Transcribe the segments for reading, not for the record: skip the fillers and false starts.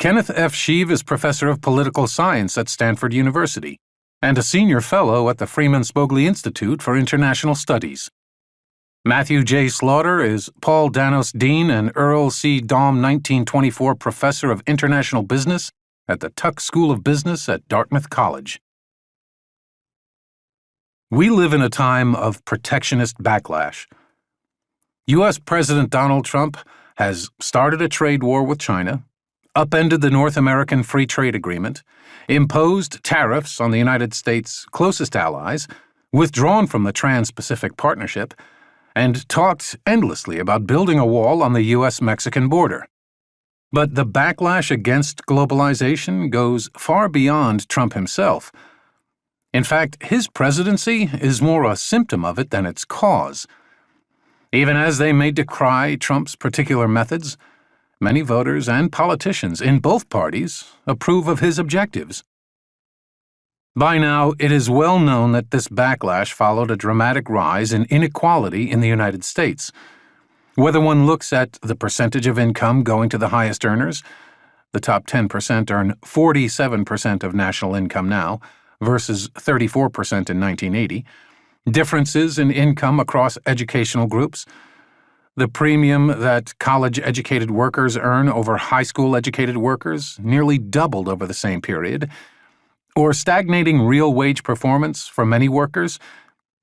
Kenneth F. Sheave is professor of political science at Stanford University and a senior fellow at the Freeman Spogli Institute for International Studies. Matthew J. Slaughter is Paul Danos Dean and Earl C. Daum 1924 Professor of International Business at the Tuck School of Business at Dartmouth College. We live in a time of protectionist backlash. U.S. President Donald Trump has started a trade war with China, upended the North American Free Trade Agreement, imposed tariffs on the United States' closest allies, withdrawn from the Trans-Pacific Partnership, and talked endlessly about building a wall on the U.S.-Mexican border. But the backlash against globalization goes far beyond Trump himself. In fact, his presidency is more a symptom of it than its cause. Even as they may decry Trump's particular methods, many voters and politicians in both parties approve of his objectives. By now, it is well known that this backlash followed a dramatic rise in inequality in the United States. Whether one looks at the percentage of income going to the highest earners, the top 10% earn 47% of national income now, versus 34% in 1980, differences in income across educational groups, the premium that college-educated workers earn over high school-educated workers nearly doubled over the same period, or stagnating real wage performance for many workers,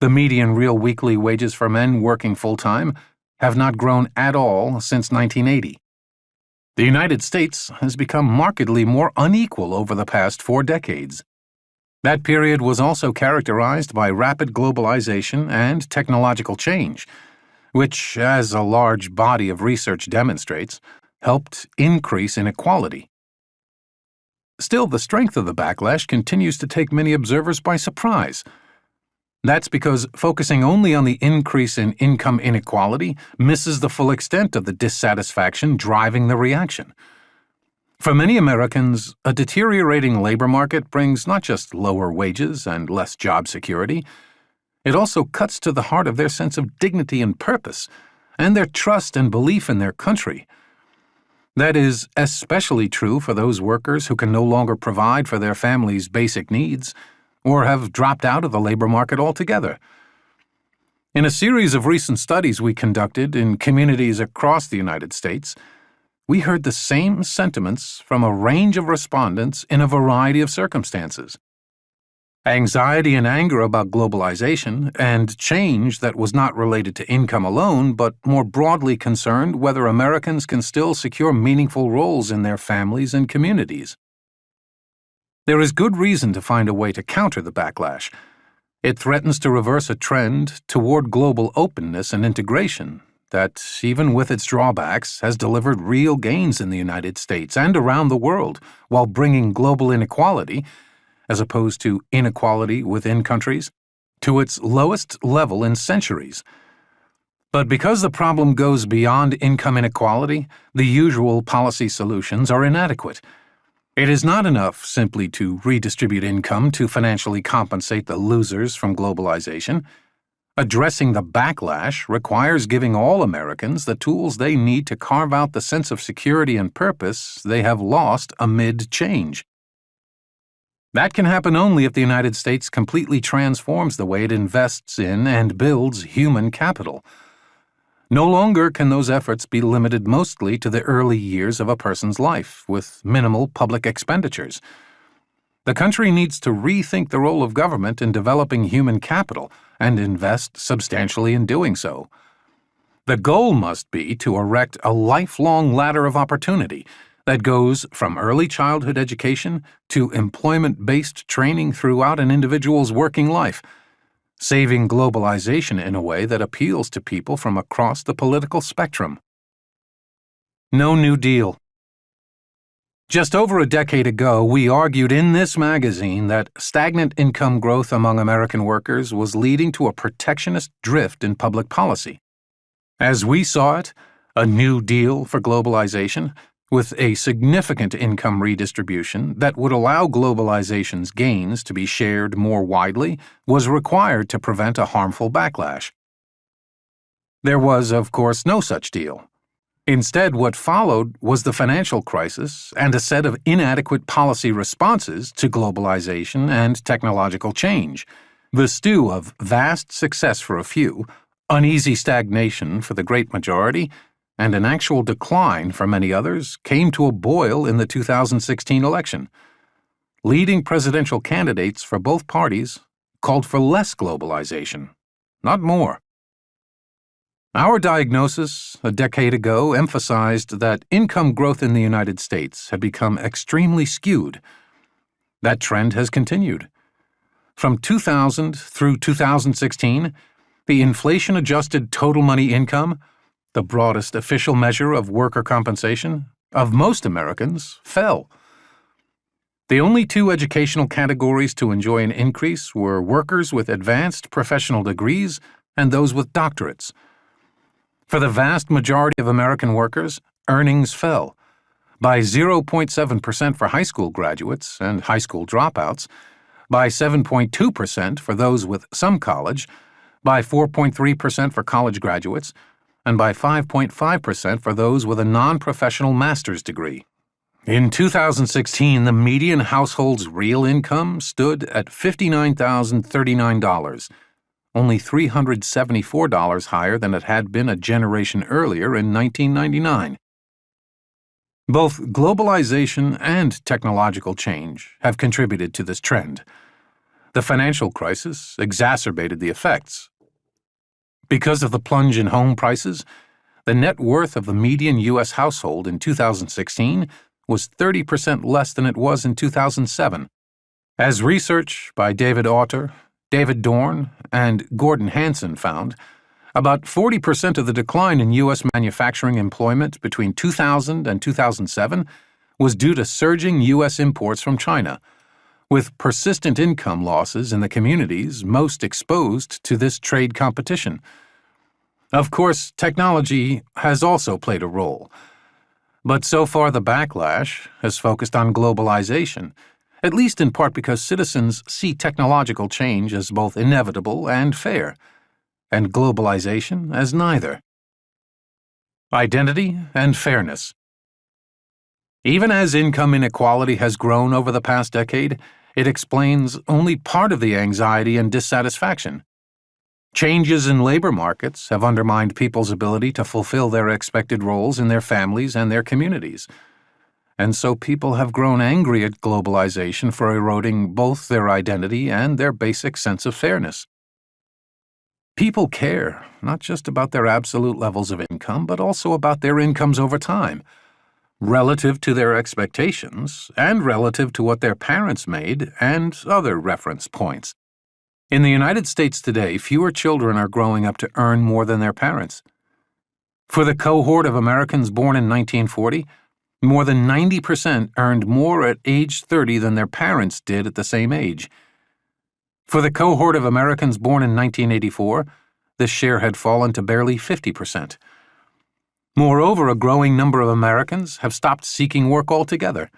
the median real weekly wages for men working full-time have not grown at all since 1980. The United States has become markedly more unequal over the past 4 decades. That period was also characterized by rapid globalization and technological change, which, as a large body of research demonstrates, helped increase inequality. Still, the strength of the backlash continues to take many observers by surprise. That's because focusing only on the increase in income inequality misses the full extent of the dissatisfaction driving the reaction. For many Americans, a deteriorating labor market brings not just lower wages and less job security, it also cuts to the heart of their sense of dignity and purpose, and their trust and belief in their country. That is especially true for those workers who can no longer provide for their families' basic needs or have dropped out of the labor market altogether. In a series of recent studies we conducted in communities across the United States, we heard the same sentiments from a range of respondents in a variety of circumstances. Anxiety and anger about globalization and change that was not related to income alone, but more broadly concerned whether Americans can still secure meaningful roles in their families and communities. There is good reason to find a way to counter the backlash. It threatens to reverse a trend toward global openness and integration that, even with its drawbacks, has delivered real gains in the United States and around the world while bringing global inequality, as opposed to inequality within countries, to its lowest level in centuries. But because the problem goes beyond income inequality, the usual policy solutions are inadequate. It is not enough simply to redistribute income to financially compensate the losers from globalization. Addressing the backlash requires giving all Americans the tools they need to carve out the sense of security and purpose they have lost amid change. That can happen only if the United States completely transforms the way it invests in and builds human capital. No longer can those efforts be limited mostly to the early years of a person's life, with minimal public expenditures. The country needs to rethink the role of government in developing human capital and invest substantially in doing so. The goal must be to erect a lifelong ladder of opportunity that goes from early childhood education to employment-based training throughout an individual's working life, saving globalization in a way that appeals to people from across the political spectrum. No New Deal. Just over a decade ago, we argued in this magazine that stagnant income growth among American workers was leading to a protectionist drift in public policy. As we saw it, a New Deal for globalization, with a significant income redistribution that would allow globalization's gains to be shared more widely, was required to prevent a harmful backlash. There was, of course, no such deal. Instead, what followed was the financial crisis and a set of inadequate policy responses to globalization and technological change. The stew of vast success for a few, uneasy stagnation for the great majority, and an actual decline for many others came to a boil in the 2016 election. Leading presidential candidates for both parties called for less globalization, not more. Our diagnosis a decade ago emphasized that income growth in the United States had become extremely skewed. That trend has continued. From 2000 through 2016, the inflation-adjusted total money income, the broadest official measure of worker compensation, of most Americans, fell. The only two educational categories to enjoy an increase were workers with advanced professional degrees and those with doctorates. For the vast majority of American workers, earnings fell by 0.7% for high school graduates and high school dropouts, by 7.2% for those with some college, by 4.3% for college graduates, and by 5.5% for those with a non-professional master's degree. In 2016, the median household's real income stood at $59,039, only $374 higher than it had been a generation earlier in 1999. Both globalization and technological change have contributed to this trend. The financial crisis exacerbated the effects. Because of the plunge in home prices, the net worth of the median U.S. household in 2016 was 30% less than it was in 2007. As research by David Autor, David Dorn, and Gordon Hanson found, about 40% of the decline in U.S. manufacturing employment between 2000 and 2007 was due to surging U.S. imports from China, with persistent income losses in the communities most exposed to this trade competition. Of course, technology has also played a role, but so far the backlash has focused on globalization, at least in part because citizens see technological change as both inevitable and fair, and globalization as neither. Identity and fairness. Even as income inequality has grown over the past decade, it explains only part of the anxiety and dissatisfaction. Changes in labor markets have undermined people's ability to fulfill their expected roles in their families and their communities. And so people have grown angry at globalization for eroding both their identity and their basic sense of fairness. People care not just about their absolute levels of income, but also about their incomes over time, relative to their expectations and relative to what their parents made and other reference points. In the United States today, fewer children are growing up to earn more than their parents. For the cohort of Americans born in 1940, more than 90% earned more at age 30 than their parents did at the same age. For the cohort of Americans born in 1984, this share had fallen to barely 50%. Moreover, a growing number of Americans have stopped seeking work altogether.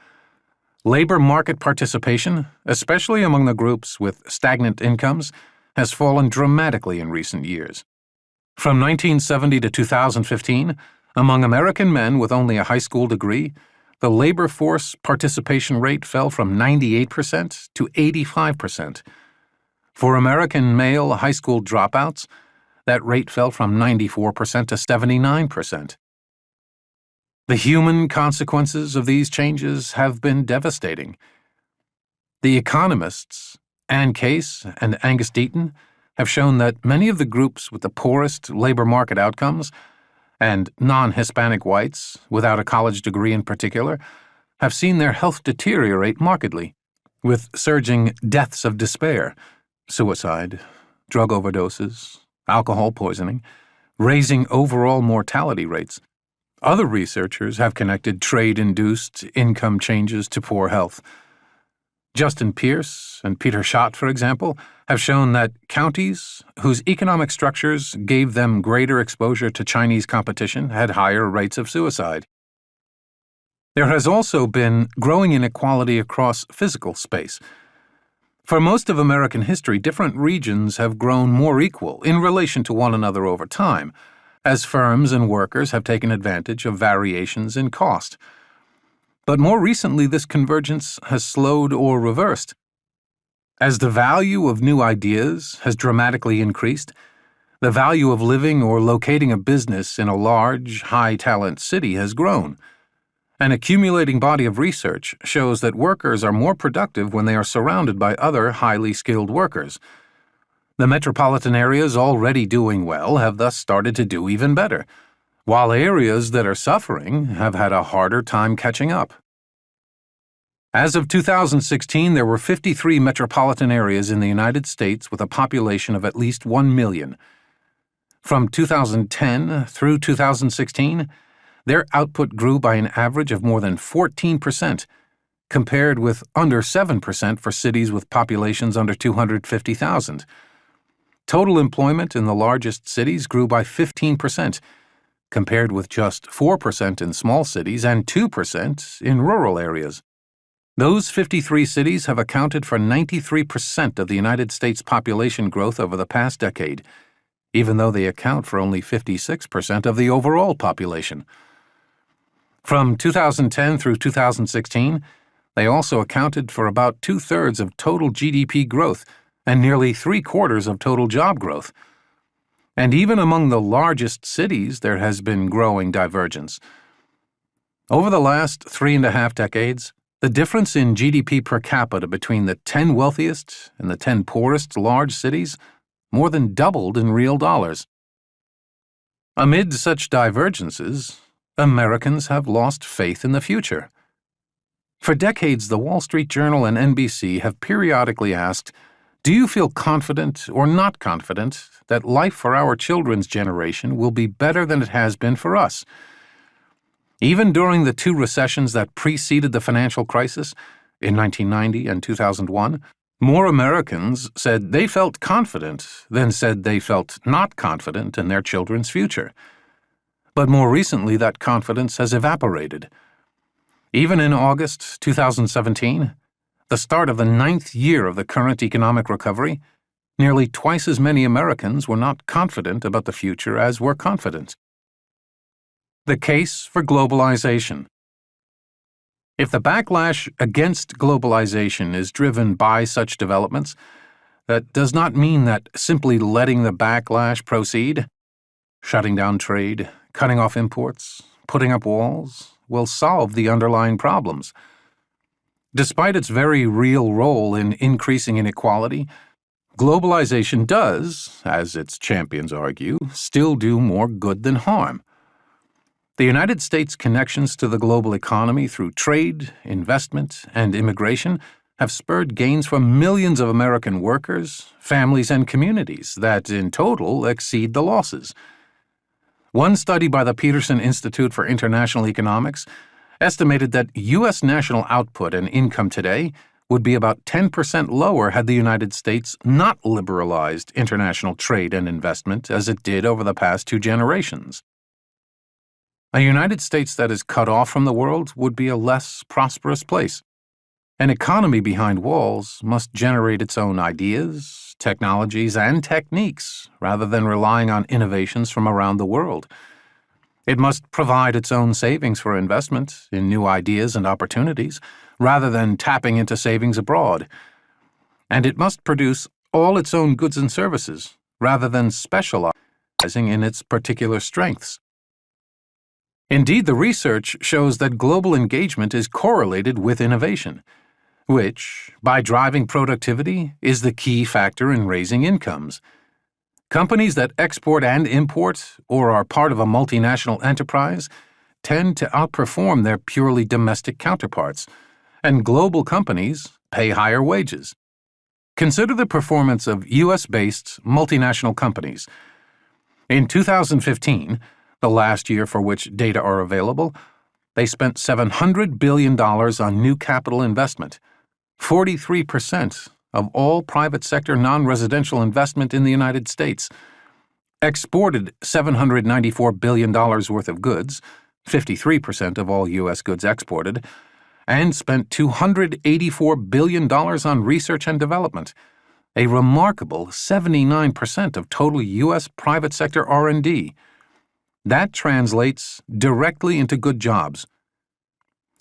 Labor market participation, especially among the groups with stagnant incomes, has fallen dramatically in recent years. From 1970 to 2015, among American men with only a high school degree, the labor force participation rate fell from 98% to 85%. For American male high school dropouts, that rate fell from 94% to 79%. The human consequences of these changes have been devastating. The economists, Ann Case and Angus Deaton, have shown that many of the groups with the poorest labor market outcomes, and non-Hispanic whites, without a college degree in particular, have seen their health deteriorate markedly, with surging deaths of despair, suicide, drug overdoses, alcohol poisoning, raising overall mortality rates. Other researchers have connected trade-induced income changes to poor health. Justin Pierce and Peter Schott, for example, have shown that counties whose economic structures gave them greater exposure to Chinese competition had higher rates of suicide. There has also been growing inequality across physical space. For most of American history, different regions have grown more equal in relation to one another over time, as firms and workers have taken advantage of variations in cost. But more recently, this convergence has slowed or reversed. As the value of new ideas has dramatically increased, the value of living or locating a business in a large, high-talent city has grown. An accumulating body of research shows that workers are more productive when they are surrounded by other highly skilled workers. The metropolitan areas already doing well have thus started to do even better, while areas that are suffering have had a harder time catching up. As of 2016, there were 53 metropolitan areas in the United States with a population of at least 1 million. From 2010 through 2016, their output grew by an average of more than 14%, compared with under 7% for cities with populations under 250,000. Total employment in the largest cities grew by 15%, compared with just 4% in small cities and 2% in rural areas. Those 53 cities have accounted for 93% of the United States population growth over the past decade, even though they account for only 56% of the overall population. From 2010 through 2016, they also accounted for about 2/3 of total GDP growth and nearly 3/4 of total job growth. And even among the largest cities, there has been growing divergence. Over the last 3.5 decades, the difference in GDP per capita between the 10 wealthiest and the 10 poorest large cities more than doubled in real dollars. Amid such divergences, Americans have lost faith in the future. For decades, the Wall Street Journal and NBC have periodically asked, "Do you feel confident or not confident that life for our children's generation will be better than it has been for us?" Even during the 2 recessions that preceded the financial crisis, in 1990 and 2001, more Americans said they felt confident than said they felt not confident in their children's future. But more recently, that confidence has evaporated. Even in August 2017, the start of the 9th year of the current economic recovery, nearly twice as many Americans were not confident about the future as were confident. The case for globalization. If the backlash against globalization is driven by such developments, that does not mean that simply letting the backlash proceed, shutting down trade, cutting off imports, putting up walls, will solve the underlying problems. Despite its very real role in increasing inequality, globalization does, as its champions argue, still do more good than harm. The United States' connections to the global economy through trade, investment, and immigration have spurred gains for millions of American workers, families, and communities that, in total, exceed the losses. One study by the Peterson Institute for International Economics estimated that U.S. national output and income today would be about 10% lower had the United States not liberalized international trade and investment as it did over the past 2 generations. A United States that is cut off from the world would be a less prosperous place. An economy behind walls must generate its own ideas, technologies, and techniques rather than relying on innovations from around the world. It must provide its own savings for investment in new ideas and opportunities rather than tapping into savings abroad. And it must produce all its own goods and services rather than specializing in its particular strengths. Indeed, the research shows that global engagement is correlated with innovation, which, by driving productivity, is the key factor in raising incomes. Companies that export and import or are part of a multinational enterprise tend to outperform their purely domestic counterparts, and global companies pay higher wages. Consider the performance of U.S.-based multinational companies. In 2015, the last year for which data are available, they spent $700 billion on new capital investment, 43% of all private sector non-residential investment in the United States, exported $794 billion worth of goods, 53% of all U.S. goods exported, and spent $284 billion on research and development, a remarkable 79% of total U.S. private sector R&D. That translates directly into good jobs.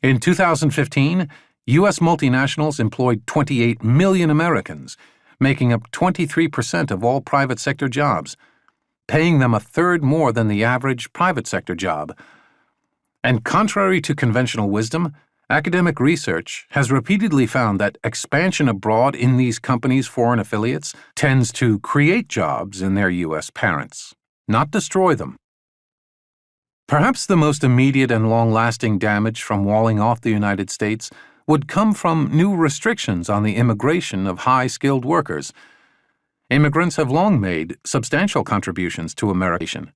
In 2015, U.S. multinationals employed 28 million Americans, making up 23% of all private sector jobs, paying them a third more than the average private sector job. And contrary to conventional wisdom, academic research has repeatedly found that expansion abroad in these companies' foreign affiliates tends to create jobs in their U.S. parents, not destroy them. Perhaps the most immediate and long-lasting damage from walling off the United States would come from new restrictions on the immigration of high-skilled workers. Immigrants have long made substantial contributions to American.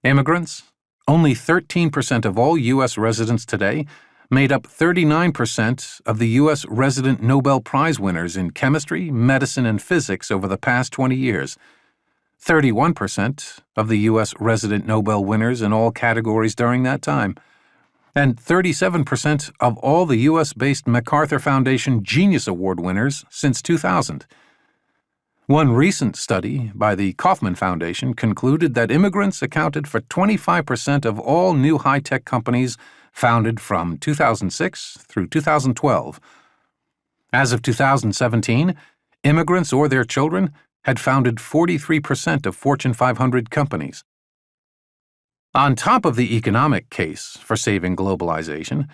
Immigrants, only 13% of all U.S. residents today, made up 39% of the U.S. resident Nobel Prize winners in chemistry, medicine, and physics over the past 20 years. 31% of the U.S. resident Nobel winners in all categories during that time, and 37% of all the U.S.-based MacArthur Foundation Genius Award winners since 2000. One recent study by the Kauffman Foundation concluded that immigrants accounted for 25% of all new high-tech companies founded from 2006 through 2012. As of 2017, immigrants or their children had founded 43% of Fortune 500 companies. On top of the economic case for saving globalization,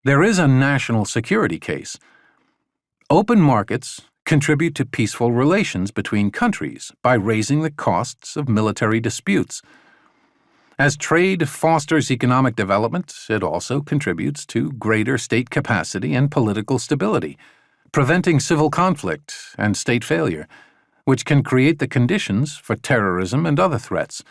there is a national security case. Open markets contribute to peaceful relations between countries by raising the costs of military disputes. As trade fosters economic development, it also contributes to greater state capacity and political stability, preventing civil conflict and state failure, which can create the conditions for terrorism and other threats.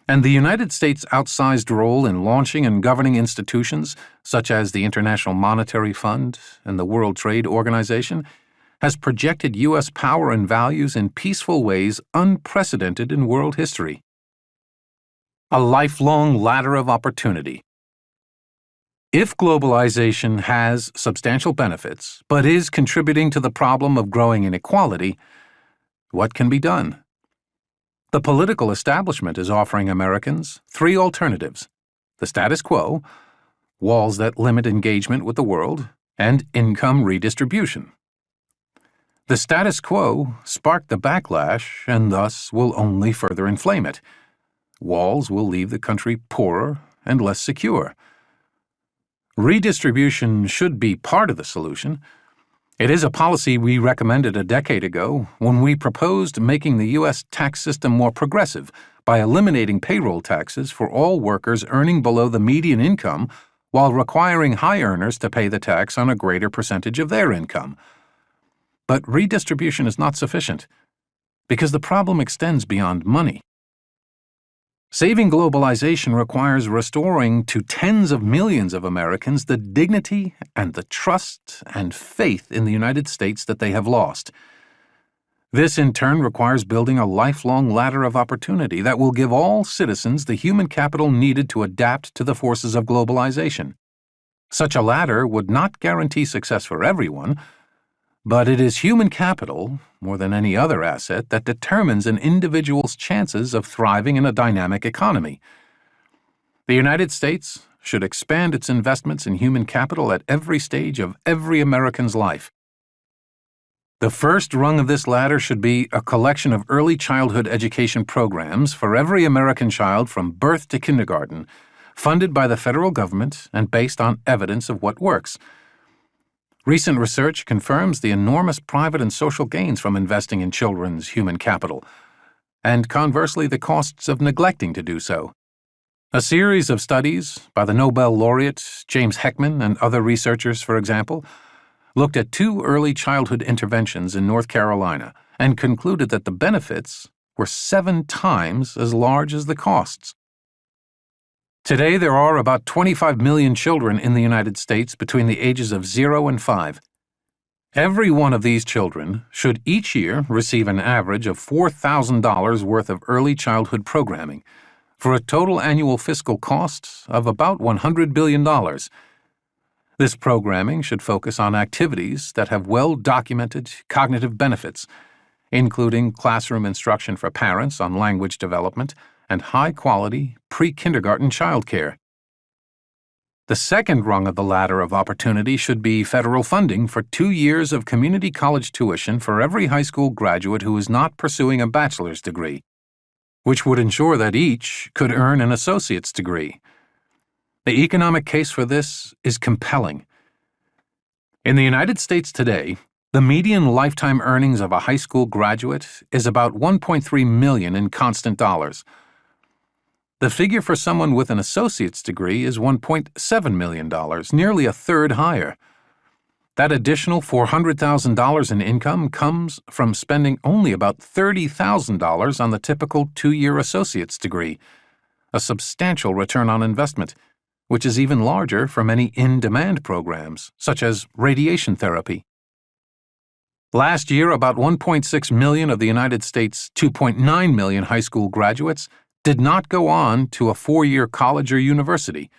And the United States' outsized role in launching and governing institutions, such as the International Monetary Fund and the World Trade Organization, has projected U.S. power and values in peaceful ways unprecedented in world history. A lifelong ladder of opportunity. If globalization has substantial benefits, but is contributing to the problem of growing inequality, what can be done? The political establishment is offering Americans three alternatives: the status quo, walls that limit engagement with the world, and income redistribution. The status quo sparked the backlash and thus will only further inflame it. Walls will leave the country poorer and less secure. Redistribution should be part of the solution. It is a policy we recommended a decade ago when we proposed making the U.S. tax system more progressive by eliminating payroll taxes for all workers earning below the median income while requiring high earners to pay the tax on a greater percentage of their income. But redistribution is not sufficient because the problem extends beyond money. Saving globalization requires restoring to tens of millions of Americans the dignity and the trust and faith in the United States that they have lost. This, in turn, requires building a lifelong ladder of opportunity that will give all citizens the human capital needed to adapt to the forces of globalization. Such a ladder would not guarantee success for everyone, but it is human capital, more than any other asset, that determines an individual's chances of thriving in a dynamic economy. The United States should expand its investments in human capital at every stage of every American's life. The first rung of this ladder should be a collection of early childhood education programs for every American child from birth to kindergarten, funded by the federal government and based on evidence of what works. Recent research confirms the enormous private and social gains from investing in children's human capital, and conversely the costs of neglecting to do so. A series of studies by the Nobel laureate James Heckman and other researchers, for example, looked at 2 early childhood interventions in North Carolina and concluded that the benefits were 7 times as large as the costs. Today, there are about 25 million children in the United States between the ages of 0 and 5. Every one of these children should each year receive an average of $4,000 worth of early childhood programming, for a total annual fiscal cost of about $100 billion. This programming should focus on activities that have well-documented cognitive benefits, including classroom instruction for parents on language development and high-quality pre-kindergarten childcare. The second rung of the ladder of opportunity should be federal funding for 2 years of community college tuition for every high school graduate who is not pursuing a bachelor's degree, which would ensure that each could earn an associate's degree. The economic case for this is compelling. In the United States today, the median lifetime earnings of a high school graduate is about $1.3 million in constant dollars. The figure for someone with an associate's degree is $1.7 million, nearly a third higher. That additional $400,000 in income comes from spending only about $30,000 on the typical 2-year associate's degree, a substantial return on investment, which is even larger for many in-demand programs, such as radiation therapy. Last year, about 1.6 million of the United States' 2.9 million high school graduates did not go on to a 4-year college or university.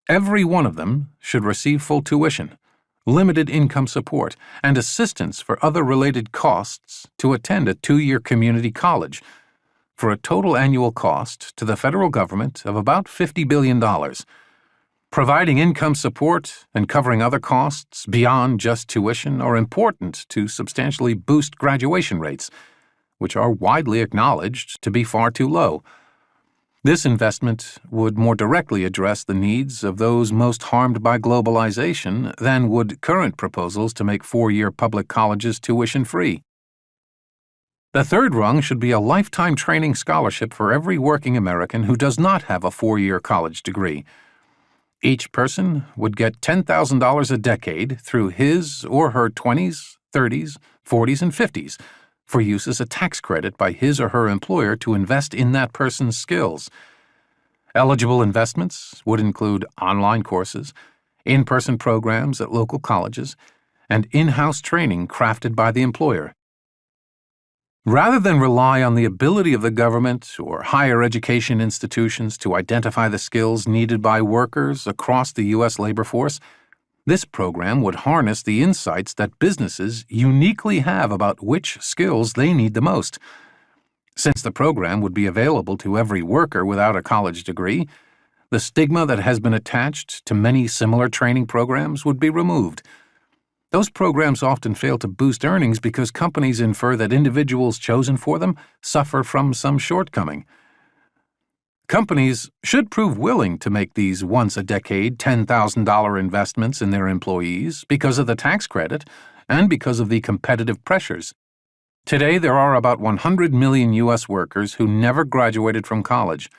Every one of them should receive full tuition, limited income support, and assistance for other related costs to attend a 2-year community college, for a total annual cost to the federal government of about $50 billion. Providing income support and covering other costs beyond just tuition are important to substantially boost graduation rates, which are widely acknowledged to be far too low. This investment would more directly address the needs of those most harmed by globalization than would current proposals to make 4-year public colleges tuition-free. The third rung should be a lifetime training scholarship for every working American who does not have a 4-year college degree. Each person would get $10,000 a decade through his or her 20s, 30s, 40s, and 50s for use as a tax credit by his or her employer to invest in that person's skills. Eligible investments would include online courses, in-person programs at local colleges, and in-house training crafted by the employer. Rather than rely on the ability of the government or higher education institutions to identify the skills needed by workers across the U.S. labor force, this program would harness the insights that businesses uniquely have about which skills they need the most. Since the program would be available to every worker without a college degree, the stigma that has been attached to many similar training programs would be removed. Those programs often fail to boost earnings because companies infer that individuals chosen for them suffer from some shortcoming. Companies should prove willing to make these once-a-decade $10,000 investments in their employees because of the tax credit and because of the competitive pressures. Today, there are about 100 million U.S. workers who never graduated from college.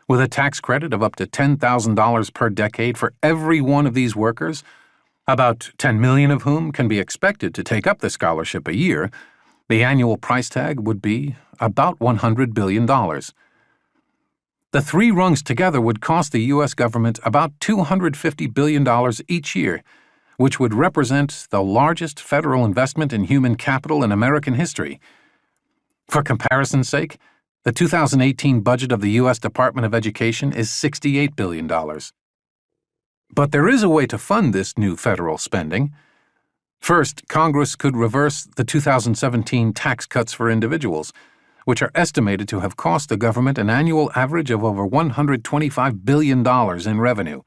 With a tax credit of up to $10,000 per decade for every one of these workers, about 10 million of whom can be expected to take up the scholarship a year, the annual price tag would be about $100 billion. The 3 rungs together would cost the U.S. government about $250 billion each year, which would represent the largest federal investment in human capital in American history. For comparison's sake, the 2018 budget of the U.S. Department of Education is $68 billion. But there is a way to fund this new federal spending. First, Congress could reverse the 2017 tax cuts for individuals, which are estimated to have cost the government an annual average of over $125 billion in revenue.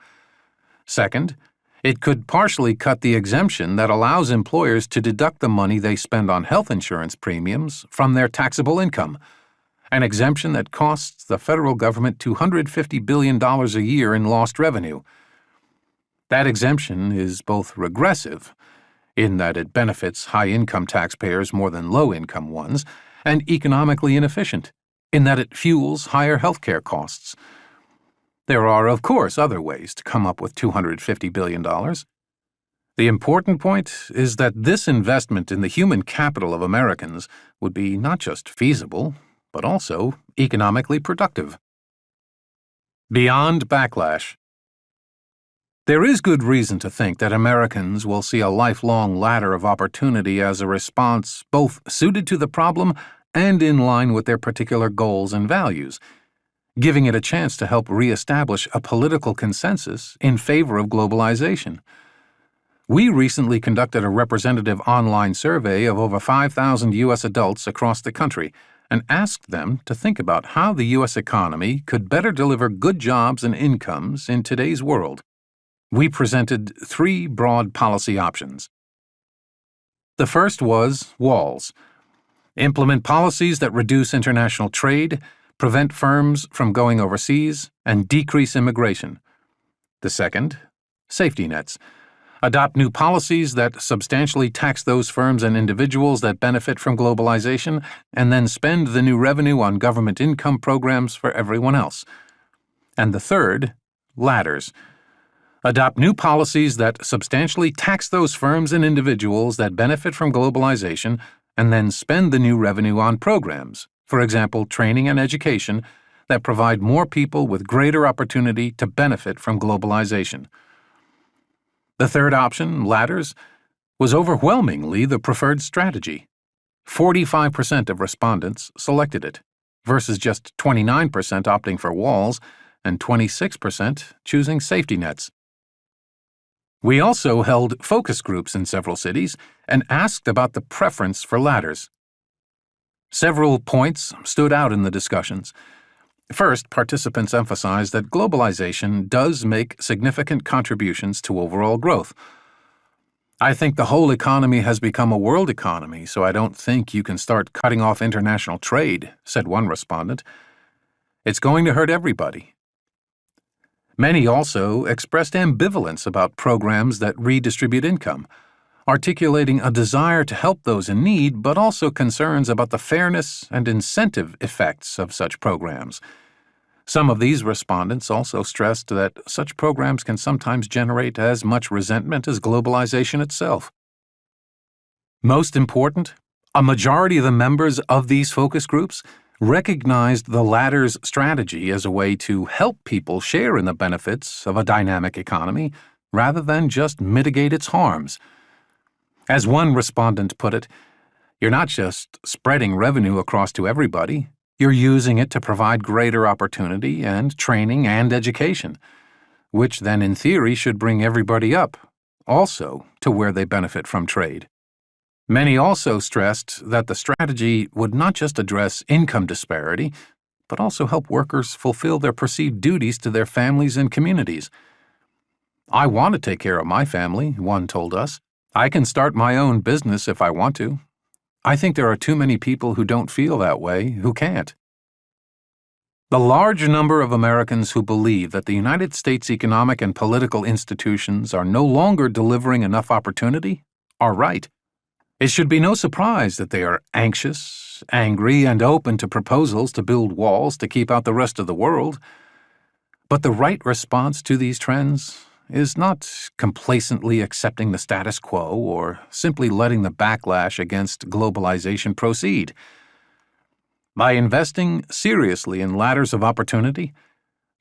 Second, it could partially cut the exemption that allows employers to deduct the money they spend on health insurance premiums from their taxable income, an exemption that costs the federal government $250 billion a year in lost revenue. That exemption is both regressive, in that it benefits high-income taxpayers more than low-income ones, and economically inefficient, in that it fuels higher health care costs. There are, of course, other ways to come up with $250 billion. The important point is that this investment in the human capital of Americans would be not just feasible, but also economically productive. Beyond backlash. There is good reason to think that Americans will see a lifelong ladder of opportunity as a response both suited to the problem and in line with their particular goals and values, giving it a chance to help reestablish a political consensus in favor of globalization. We recently conducted a representative online survey of over 5,000 U.S. adults across the country, and asked them to think about how the U.S. economy could better deliver good jobs and incomes in today's world. We presented 3 broad policy options. The first was walls. Implement policies that reduce international trade, prevent firms from going overseas, and decrease immigration. The second, safety nets. Adopt new policies that substantially tax those firms and individuals that benefit from globalization, and then spend the new revenue on government income programs for everyone else. And the third, ladders. Adopt new policies that substantially tax those firms and individuals that benefit from globalization, and then spend the new revenue on programs, for example, training and education, that provide more people with greater opportunity to benefit from globalization. The third option, ladders, was overwhelmingly the preferred strategy. 45% of respondents selected it, versus just 29% opting for walls and 26% choosing safety nets. We also held focus groups in several cities and asked about the preference for ladders. Several points stood out in the discussions. First, participants emphasized that globalization does make significant contributions to overall growth. I think the whole economy has become a world economy, so I don't think you can start cutting off international trade, said one respondent. It's going to hurt everybody. Many also expressed ambivalence about programs that redistribute income, articulating a desire to help those in need, but also concerns about the fairness and incentive effects of such programs. Some of these respondents also stressed that such programs can sometimes generate as much resentment as globalization itself. Most important, a majority of the members of these focus groups recognized the ladder's strategy as a way to help people share in the benefits of a dynamic economy rather than just mitigate its harms. As one respondent put it, you're not just spreading revenue across to everybody, you're using it to provide greater opportunity and training and education, which then in theory should bring everybody up, also to where they benefit from trade. Many also stressed that the strategy would not just address income disparity, but also help workers fulfill their perceived duties to their families and communities. I want to take care of my family, one told us. I can start my own business if I want to. I think there are too many people who don't feel that way, who can't. The large number of Americans who believe that the United States economic and political institutions are no longer delivering enough opportunity are right. It should be no surprise that they are anxious, angry, and open to proposals to build walls to keep out the rest of the world. But the right response to these trends is not complacently accepting the status quo or simply letting the backlash against globalization proceed. By investing seriously in ladders of opportunity,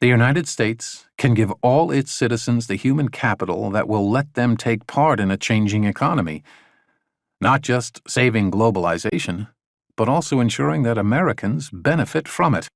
the United States can give all its citizens the human capital that will let them take part in a changing economy, not just saving globalization, but also ensuring that Americans benefit from it.